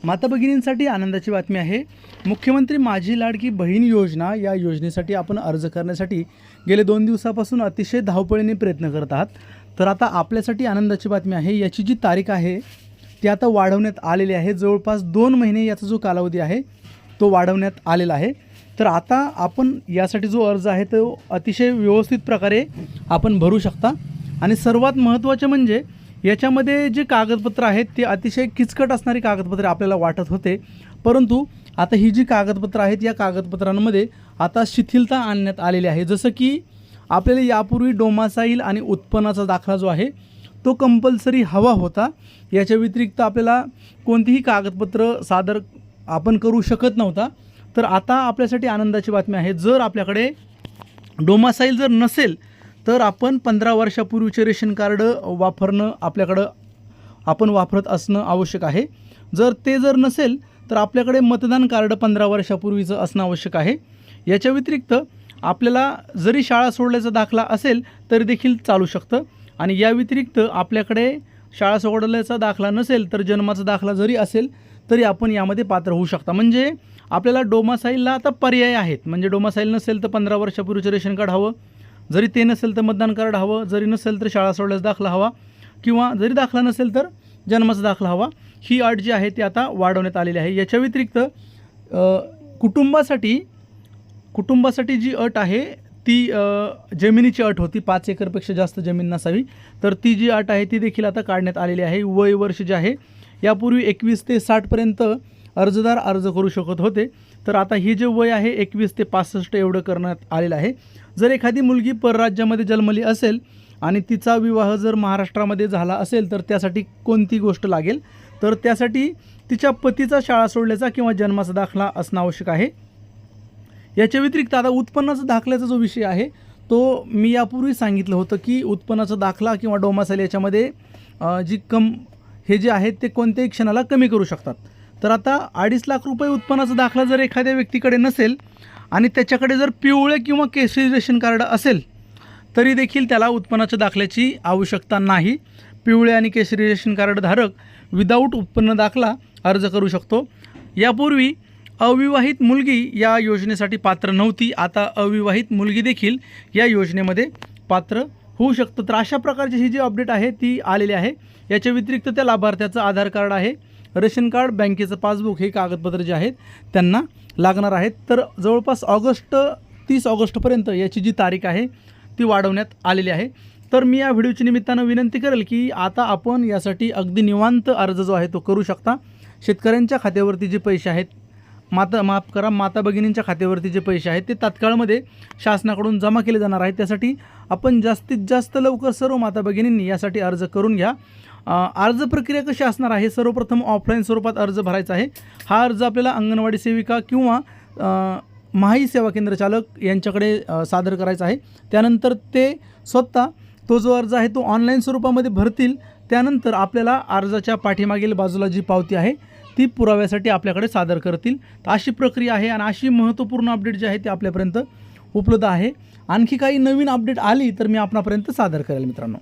माता भगिनींसाठी आनंदाची बातमी आहे। मुख्यमंत्री माझी लाडकी बहीण योजना या योजनेसाठी आपण अर्ज करण्यासाठी गेले 2 दिवसापासून अतिशय धावपळीने प्रयत्न करत आहात। तर आता आपल्यासाठी आनंदाची बातमी आहे, याची जी तारीख आहे ती आता वाढवण्यात आलेली आहे। जवळपास 2 महिने याचा जो कालावधी आहे तो वाढवण्यात आलेला आहे। तर आता आपण यासाठी जो अर्ज आहे तो अतिशय व्यवस्थित प्रकारे आपण भरू शकता। आणि सर्वात महत्त्वाचे म्हणजे याच्यामध्ये जे कागदपत्र आहेत ते अतिशय किचकट असणारी कागदपत्रे आपल्याला वाटत होते, परंतु आता ही जी कागदपत्र आहेत या कागदपत्रांमध्ये आता शिथिलता आणण्यात आलेली आहे। जसं की आपल्याला यापूर्वी डोमासाईल आणि उत्पन्नाचा दाखला जो आहे तो कंपल्सरी हवा होता। याच्या व्यतिरिक्त आपल्याला कोणतीही कागदपत्र सादर आपण करू शकत नव्हता। तर आता आपल्यासाठी आनंदाची बातमी आहे, जर आपल्याकडे डोमासाईल जर नसेल तर आपण 15 वर्षापूर्वीचे रेशन कार्ड वापरणं आपल्याकडं आपण वापरत असणं आवश्यक आहे। जर नसेल तर आपल्याकडे मतदान कार्ड 15 वर्षापूर्वीचं असणं आवश्यक आहे। याच्या व्यतिरिक्त आपल्याला जरी शाळा सोडल्याचा दाखला असेल तरी देखील चालू शकतं। आणि या व्यतिरिक्त आपल्याकडे शाळा सोडल्याचा दाखला नसेल तर जन्माचा दाखला जरी असेल तरी आपण यामध्ये पात्र होऊ शकता। म्हणजे आपल्याला डोमासाईलला आता पर्याय आहेत। म्हणजे डोमासाईल नसेल तर 15 वर्षापूर्वीचं रेशन कार्ड हवं, जरी ते नसेल तर मतदान कार्ड हवं, जरी नसेल तर शाळा सोडल्याचा दाखला हवा, किंवा जरी दाखला नसेल तर जन्माचा दाखला हवा। ही अट जी आहे ती आता वाढवण्यात आलेली आहे। याच्या व्यतिरिक्त कुटुंबासाठी जी अट आहे ती जमिनीची अट होती, 5 एकरपेक्षा जास्त जमीन नसावी, तर ती जी अट आहे ती देखील आता काढण्यात आलेली आहे। वय वर्ष जे आहे यापूर्वी 21 ते 60 पर्यंत अर्जदार अर्ज करू शकत होते, तर आता ही जे वय आहे 21 ते 65 एवढं करण्यात आलेलं आहे। जर एखादी मुलगी परराज्यामध्ये जन्मली असेल आणि तिचा विवाह जर महाराष्ट्रामध्ये झाला असेल तर त्यासाठी कोणती गोष्ट लागेल, तर त्यासाठी तिच्या पतीचा शाळा सोडल्याचा किंवा जन्माचा दाखला असणं आवश्यक आहे। याच्या व्यतिरिक्त आता उत्पन्नाचा दाखल्याचा जो विषय आहे तो मी यापूर्वी सांगितलं होतं की उत्पन्नाचा दाखला किंवा डोमासाईल याच्यामध्ये हे जे आहेत ते कोणत्याही क्षणाला कमी करू शकतात। तर आता 2.5 लाख रुपये उत्पन्नाचा दाखला जर एखाद्या व्यक्तीकडे नसेल आणि त्याच्याकडे जर पिवळे किंवा केशरी रेशन कार्ड असेल तरी देखील त्याला उत्पन्नाच्या दाखल्याची आवश्यकता नाही। पिवळे आणि केशरी रेशन कार्ड धारक विदाऊट उत्पन्न दाखला अर्ज करू शकतो। यापूर्वी अविवाहित मुलगी या योजनेसाठी पात्र नव्हती, आता अविवाहित मुलगी देखील या योजनेमध्ये पात्र होऊ शकतं। तर अशा प्रकारची ही जी अपडेट आहे ती आलेली आहे। याच्या व्यतिरिक्त त्या लाभार्थ्याचं आधार कार्ड आहे, रेशन कार्ड, बँकेचं पासबुक हे कागदपत्र जे आहेत त्यांना लागणार आहेत। तर जवळपास 30 ऑगस्टपर्यंत याची जी तारीख आहे ती वाढवण्यात आलेली आहे। तर मी या व्हिडिओच्या निमित्तानं विनंती करेल की आता आपण यासाठी अगदी निवांत अर्ज जो आहे तो करू शकता। शेतकऱ्यांच्या खात्यावरती जे पैसे आहेत माता भगिनींच्या खात्यावरती जे पैसे आहेत ते तात्काळमध्ये शासनाकडून जमा केले जाणार आहेत। त्यासाठी आपण जास्तीत जास्त लवकर सर्व माता भगिनींनी यासाठी अर्ज करून घ्या। अर्ज प्रक्रिया कशी असणार आहे, सर्वप्रथम ऑफलाईन स्वरूपात अर्ज भरायचा आहे। हा अर्ज आपल्याला अंगणवाडी सेविका किंवा माही सेवा केंद्र चालक यांच्याकडे सादर करायचा आहे। त्यानंतर ते स्वतः तो जो अर्ज आहे तो ऑनलाईन स्वरूपामध्ये भरतील। त्यानंतर आपल्याला अर्जाच्या पाठीमागील बाजूला जी पावती आहे ती पुराव्यासाठी आपल्याकडे सादर करतील। तर अशी प्रक्रिया आहे आणि अशी महत्त्वपूर्ण अपडेट जी आहे ती आपल्यापर्यंत उपलब्ध आहे। आणखी काही नवीन अपडेट आली तर मी आपणापर्यंत सादर करेल मित्रांनो।